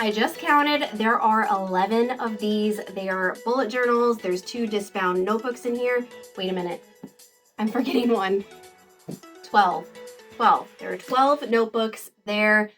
I just counted, there are 11 of these. They are bullet journals. There's 2 Discbound notebooks in here. Wait a minute, I'm forgetting one. 12. There are 12 notebooks there.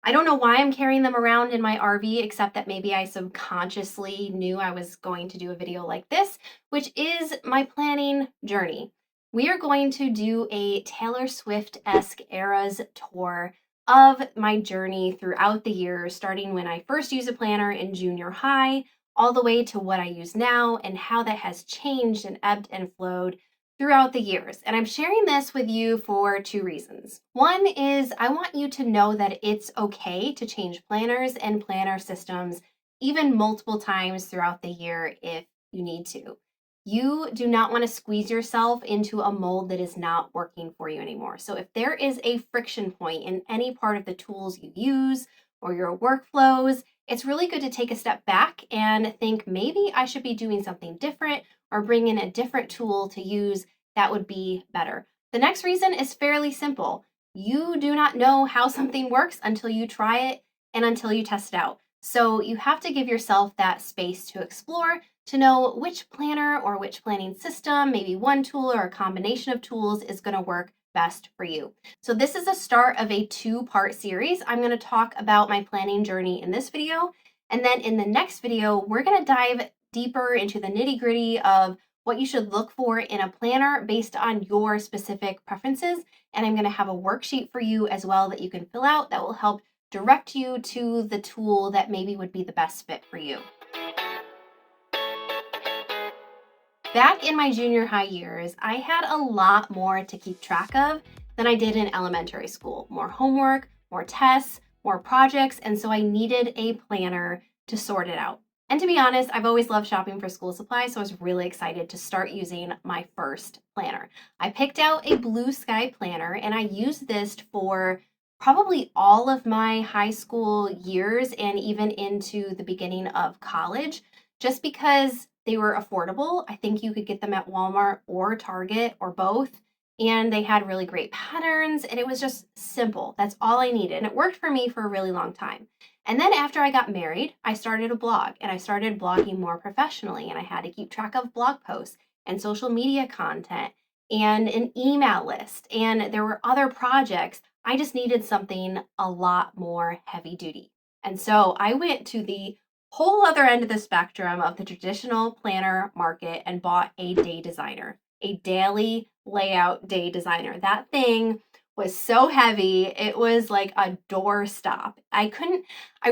I don't know why I'm carrying them around in my RV, except that maybe I subconsciously knew I was going to do a video like this, which is my planning journey. We are going to do a Taylor Swift-esque Eras tour of my journey throughout the years, starting when I first used a planner in junior high, all the way to what I use now and how that has changed and ebbed and flowed throughout the years. And I'm sharing this with you for 2 reasons. One is I want you to know that it's okay to change planners and planner systems even multiple times throughout the year if you need to. You do not want to squeeze yourself into a mold that is not working for you anymore. So if there is a friction point in any part of the tools you use or your workflows, it's really good to take a step back and think maybe I should be doing something different or bring in a different tool to use that would be better. The next reason is fairly simple. You do not know how something works until you try it and until you test it out. So you have to give yourself that space to explore, to know which planner or which planning system, maybe one tool or a combination of tools is going to work best for you. So this is a start of a 2-part series. I'm going to talk about my planning journey in this video. And then in the next video, we're going to dive deeper into the nitty-gritty of what you should look for in a planner based on your specific preferences. And I'm going to have a worksheet for you as well that you can fill out that will help direct you to the tool that maybe would be the best fit for you. Back in my junior high years, I had a lot more to keep track of than I did in elementary school. More homework, more tests, more projects, and so I needed a planner to sort it out. And to be honest, I've always loved shopping for school supplies, so I was really excited to start using my first planner. I picked out a blue sky planner, and I used this for probably all of my high school years and even into the beginning of college, just because they were affordable. I think you could get them at Walmart or Target or both, and they had really great patterns, and it was just simple. That's all I needed, and it worked for me for a really long time. And then after I got married, I started a blog, and I started blogging more professionally, and I had to keep track of blog posts and social media content and an email list, and there were other projects. I just needed something a lot more heavy duty. And so I went to the whole other end of the spectrum of the traditional planner market and bought a day designer, a daily layout day designer. That thing was so heavy. It was like a doorstop. I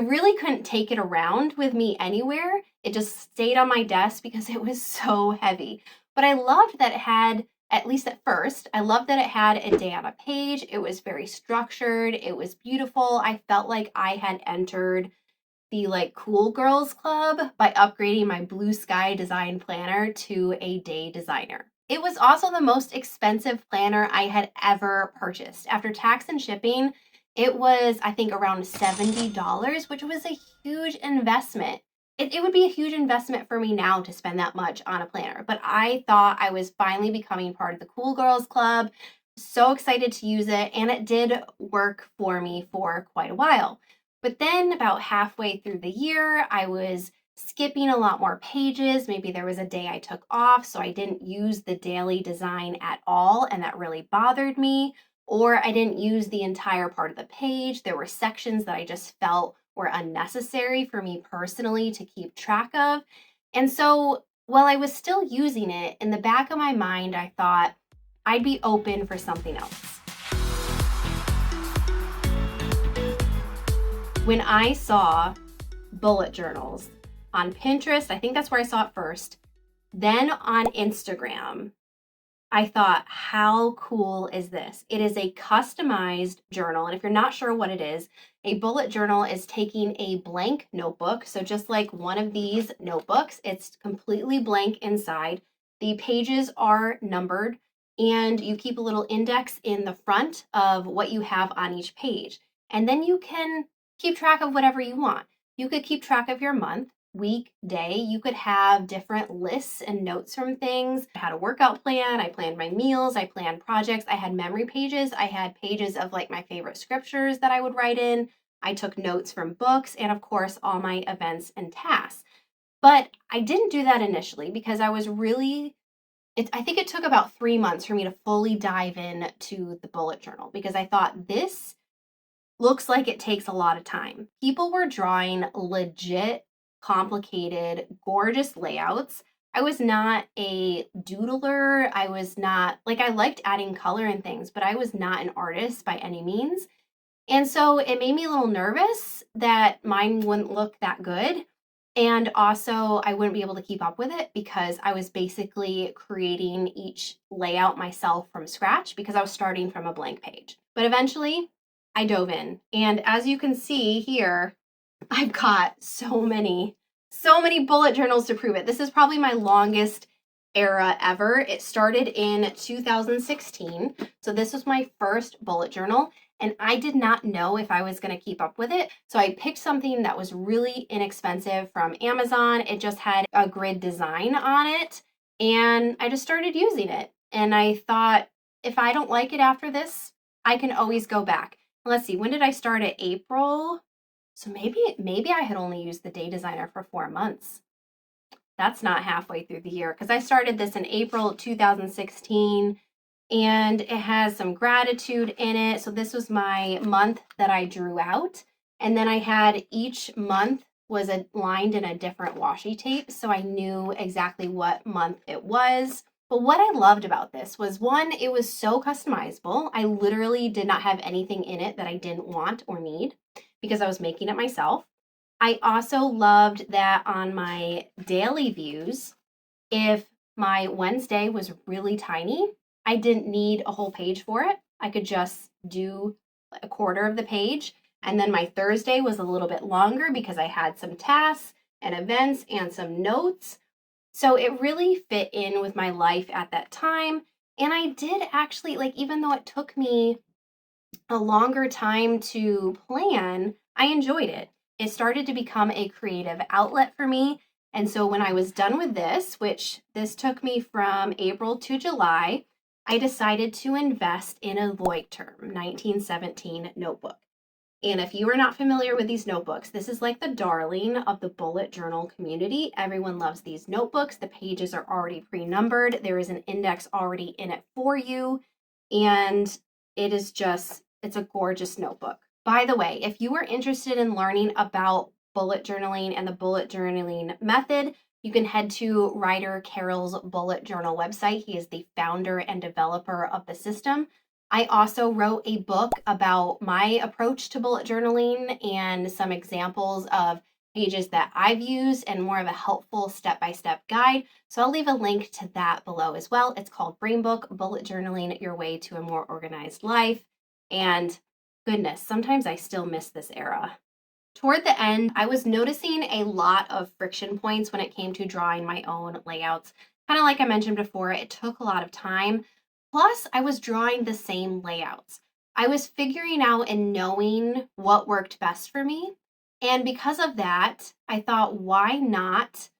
really couldn't take it around with me anywhere. It just stayed on my desk because it was so heavy. But I loved that it had, at least at first, I loved that it had a day on a page. It was very structured. It was beautiful. I felt like I had entered the cool girls club by upgrading my blue sky design planner to a day designer. It was also the most expensive planner I had ever purchased. After tax and shipping, it was, I think, around $70, which was a huge investment. It would be a huge investment for me now to spend that much on a planner, but I thought I was finally becoming part of the cool girls club. So excited to use it, and it did work for me for quite a while. But then about halfway through the year, I was skipping a lot more pages. Maybe there was a day I took off, so I didn't use the daily design at all, and that really bothered me. Or I didn't use the entire part of the page. There were sections that I just felt were unnecessary for me personally to keep track of. And so while I was still using it, in the back of my mind, I thought I'd be open for something else. When I saw bullet journals on Pinterest, I think that's where I saw it first, then on Instagram, I thought, how cool is this? It is a customized journal. And if you're not sure what it is, a bullet journal is taking a blank notebook. So just like one of these notebooks, it's completely blank inside. The pages are numbered, and you keep a little index in the front of what you have on each page. And then you can keep track of whatever you want. You could keep track of your month, week, day. You could have different lists and notes from things. I had a workout plan. I planned my meals. I planned projects. I had memory pages. I had pages of my favorite scriptures that I would write in. I took notes from books, and of course, all my events and tasks. But I didn't do that initially because I was really, I think it took about 3 months for me to fully dive in to the bullet journal because I thought this looks like it takes a lot of time. People were drawing legit, complicated, gorgeous layouts. I was not a doodler. I was not, like, I liked adding color and things, but I was not an artist by any means. And so it made me a little nervous that mine wouldn't look that good. And also, I wouldn't be able to keep up with it because I was basically creating each layout myself from scratch because I was starting from a blank page. But eventually, I dove in. And as you can see here, I've got so many bullet journals to prove it. This is probably my longest era ever. It started in 2016. So this was my first bullet journal. And I did not know if I was going to keep up with it. So I picked something that was really inexpensive from Amazon. It just had a grid design on it. And I just started using it. And I thought, if I don't like it after this, I can always go back. Let's see, when did I start at April? So maybe I had only used the Day Designer for 4 months. That's not halfway through the year because I started this in April 2016. And it has some gratitude in it. So this was my month that I drew out. And then I had each month was lined in a different washi tape. So I knew exactly what month it was. But what I loved about this was, one, it was so customizable. I literally did not have anything in it that I didn't want or need because I was making it myself. I also loved that on my daily views, if my Wednesday was really tiny, I didn't need a whole page for it. I could just do a quarter of the page. And then my Thursday was a little bit longer because I had some tasks and events and some notes. So it really fit in with my life at that time. And I did actually, like, even though it took me a longer time to plan, I enjoyed it. It started to become a creative outlet for me. And so when I was done with this, which this took me from April to July, I decided to invest in a Leuchtturm 1917 notebook. And if you are not familiar with these notebooks, this is like the darling of the bullet journal community. Everyone loves these notebooks. The pages are already pre-numbered. There is an index already in it for you. And it is just, it's a gorgeous notebook. By the way, if you are interested in learning about bullet journaling and the bullet journaling method, you can head to Ryder Carroll's bullet journal website. He is the founder and developer of the system. I also wrote a book about my approach to bullet journaling and some examples of pages that I've used and more of a helpful step-by-step guide. So I'll leave a link to that below as well. It's called Brain Book, Bullet Journaling, Your Way to a More Organized Life. And goodness, sometimes I still miss this era. Toward the end, I was noticing a lot of friction points when it came to drawing my own layouts. Kind of like I mentioned before, it took a lot of time. Plus, I was drawing the same layouts. I was figuring out and knowing what worked best for me. And because of that, I thought, why not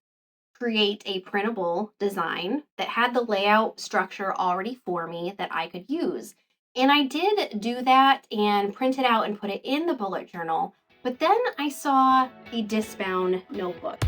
create a printable design that had the layout structure already for me that I could use? And I did do that and print it out and put it in the bullet journal. But then I saw the Discbound notebook.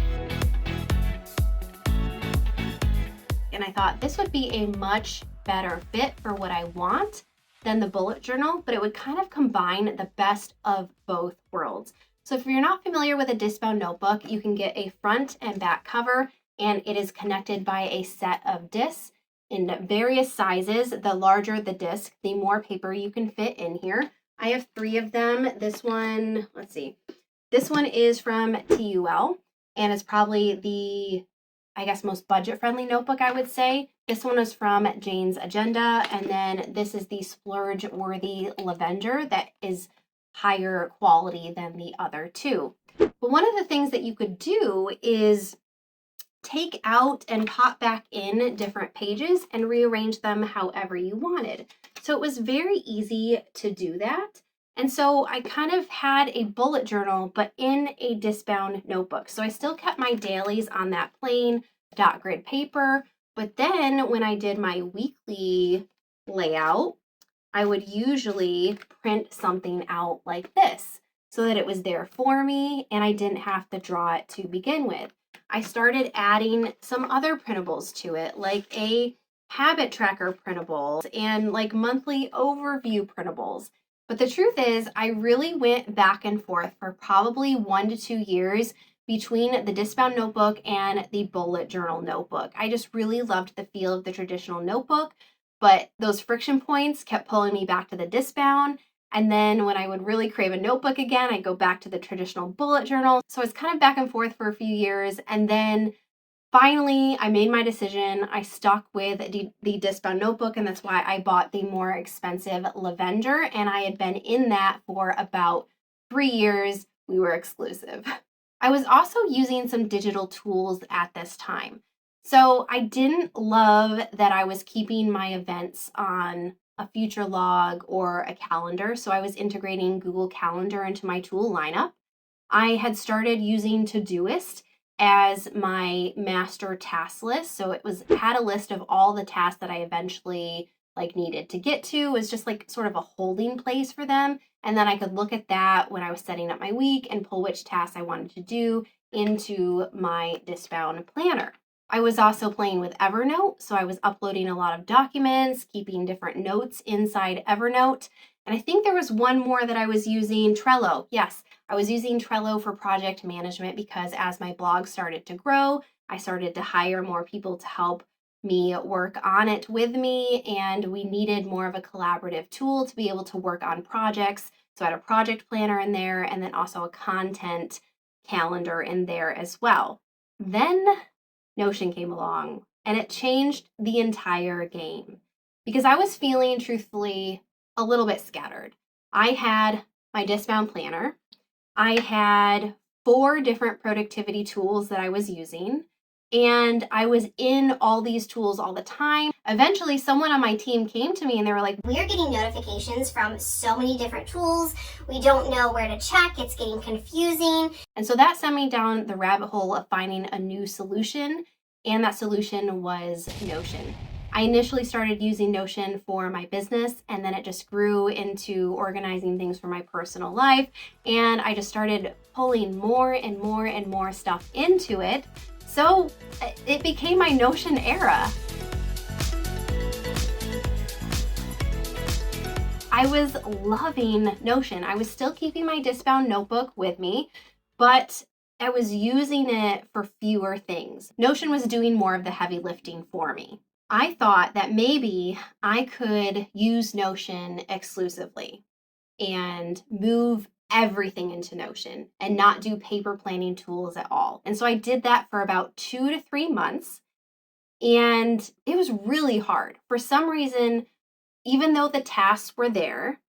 And I thought this would be a much better fit for what I want than the bullet journal, but it would kind of combine the best of both worlds. So if you're not familiar with a Discbound notebook, you can get a front and back cover, and it is connected by a set of discs in various sizes. The larger the disc, the more paper you can fit in here. I have 3 of them. This one, let's see. This one is from TUL, and it's probably the, I guess, most budget-friendly notebook, I would say. This one is from Jane's Agenda, and then this is the Splurge-worthy Lavender that is higher quality than the other 2. But one of the things that you could do is take out and pop back in different pages and rearrange them however you wanted. So it was very easy to do that. And so I kind of had a bullet journal, but in a Discbound notebook. So I still kept my dailies on that plain dot grid paper. But then when I did my weekly layout, I would usually print something out like this. so that it was there for me and I didn't have to draw it to begin with. I started adding some other printables to it, like a habit tracker printable and like monthly overview printables. But the truth is, I really went back and forth for probably 1 to 2 years between the Discbound notebook and the bullet journal notebook. I just really loved the feel of the traditional notebook, but those friction points kept pulling me back to the Discbound. And then when I would really crave a notebook again, I'd go back to the traditional bullet journal. So I was kind of back and forth for a few years. And then finally, I made my decision. I stuck with the Discbound notebook, and that's why I bought the more expensive Lavender. And I had been in that for about 3 years. We were exclusive. I was also using some digital tools at this time. So I didn't love that I was keeping my events on a future log or a calendar. So I was integrating Google Calendar into my tool lineup. I had started using Todoist as my master task list. So it had a list of all the tasks that I eventually needed to get to. It was just like sort of a holding place for them. And then I could look at that when I was setting up my week and pull which tasks I wanted to do into my Discbound planner. I was also playing with Evernote, so I was uploading a lot of documents, keeping different notes inside Evernote. And I think there was one more that I was using, Trello. Yes, I was using Trello for project management because as my blog started to grow, I started to hire more people to help me work on it with me, and we needed more of a collaborative tool to be able to work on projects. So I had a project planner in there and then also a content calendar in there as well. Then Notion came along and it changed the entire game because I was feeling, truthfully, a little bit scattered. I had my Discbound planner. I had 4 different productivity tools that I was using, and I was in all these tools all the time. Eventually, someone on my team came to me and they were like, "We're getting notifications from so many different tools. We don't know where to check. It's getting confusing." And so that sent me down the rabbit hole of finding a new solution, and that solution was Notion. I initially started using Notion for my business, and then it just grew into organizing things for my personal life, and I just started pulling more and more and more stuff into it. So it became my Notion era. I was loving Notion. I was still keeping my Discbound notebook with me, but I was using it for fewer things. Notion was doing more of the heavy lifting for me. I thought that maybe I could use Notion exclusively and move everything into Notion and not do paper planning tools at all. And so I did that for about 2 to 3 months, and it was really hard. For some reason, even though the tasks were there,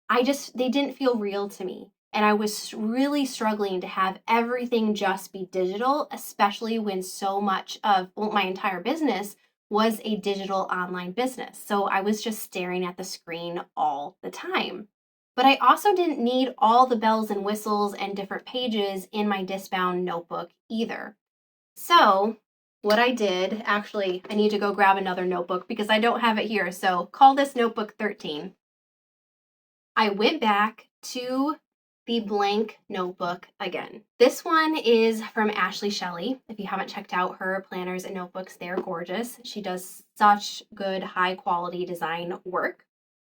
they didn't feel real to me. And I was really struggling to have everything just be digital, especially when so much of my entire business was a digital online business. So I was just staring at the screen all the time. But I also didn't need all the bells and whistles and different pages in my Discbound notebook either. So what I did, actually, I need to go grab another notebook because I don't have it here. So call this notebook 13. I went back to the blank notebook again. This one is from Ashley Shelley. If you haven't checked out her planners and notebooks, they're gorgeous. She does such good high quality design work.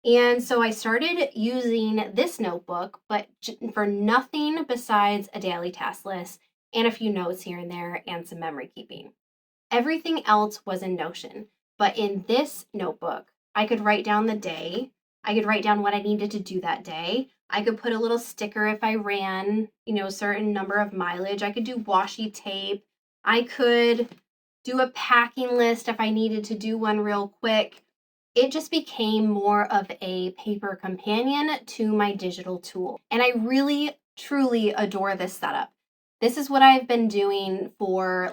And so I started using this notebook, but for nothing besides a daily task list and a few notes here and there and some memory keeping. Everything else was in Notion, but in this notebook, I could write down the day. I could write down what I needed to do that day. I could put a little sticker if I ran, a certain number of mileage. I could do washi tape. I could do a packing list if I needed to do one real quick. It just became more of a paper companion to my digital tool. And I really, truly adore this setup. This is what I've been doing for,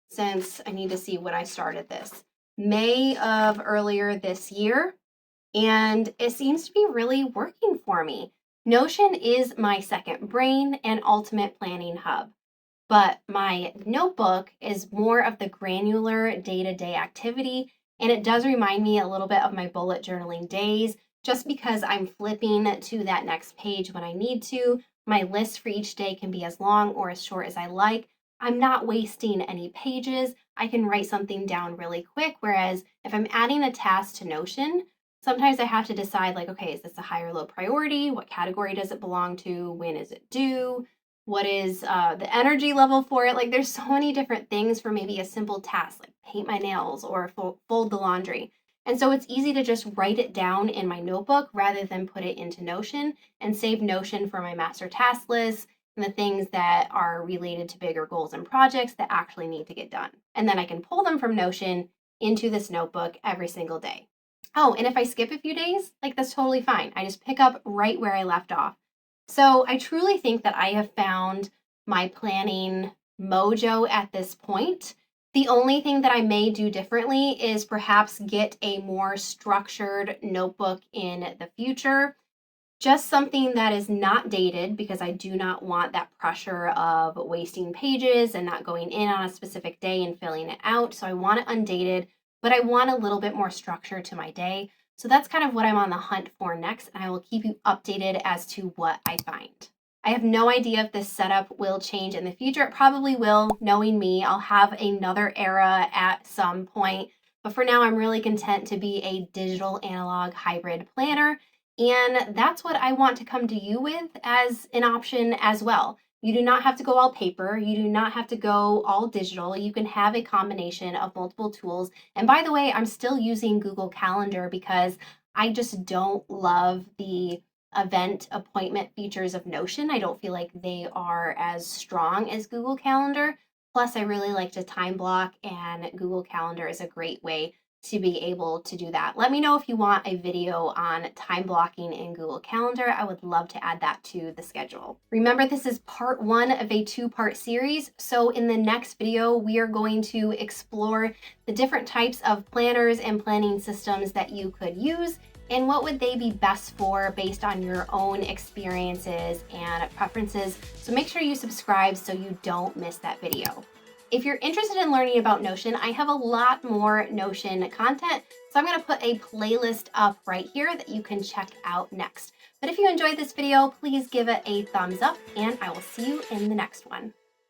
since I need to see when I started this, May of earlier this year. And it seems to be really working for me. Notion is my second brain and ultimate planning hub, but my notebook is more of the granular day-to-day activity, and it does remind me a little bit of my bullet journaling days just because I'm flipping to that next page when I need to, My list for each day can be as long or as short as I like. I'm not wasting any pages. I can write something down really quick. Whereas if I'm adding a task to Notion, sometimes I have to decide, like, okay, is this a high or low priority? What category does it belong to? When is it due? What is the energy level for it? Like, there's so many different things for maybe a simple task, like paint my nails or fold the laundry. And so it's easy to just write it down in my notebook rather than put it into Notion and save Notion for my master task list and the things that are related to bigger goals and projects that actually need to get done. And then I can pull them from Notion into this notebook every single day. Oh, and if I skip a few days, like, that's totally fine. I just pick up right where I left off. So I truly think that I have found my planning mojo at this point. The only thing that I may do differently is perhaps get a more structured notebook in the future. Just something that is not dated, because I do not want that pressure of wasting pages and not going in on a specific day and filling it out. So I want it undated, but I want a little bit more structure to my day. So that's kind of what I'm on the hunt for next, and I will keep you updated as to what I find. I have no idea if this setup will change in the future. It probably will. Knowing me, I'll have another era at some point. But for now, I'm really content to be a digital analog hybrid planner. And that's what I want to come to you with as an option as well. You do not have to go all paper. You do not have to go all digital. You can have a combination of multiple tools. And by the way, I'm still using Google Calendar because I just don't love the event appointment features of Notion. I don't feel like they are as strong as Google Calendar. Plus, I really like to time block, and Google Calendar is a great way to be able to do that. Let me know if you want a video on time blocking in Google Calendar. I would love to add that to the schedule. Remember, this is part one of a two-part series. So in the next video, we are going to explore the different types of planners and planning systems that you could use and what would they be best for based on your own experiences and preferences. So make sure you subscribe so you don't miss that video. If you're interested in learning about Notion, I have a lot more Notion content. So I'm going to put a playlist up right here that you can check out next. But if you enjoyed this video, please give it a thumbs up, and I will see you in the next one.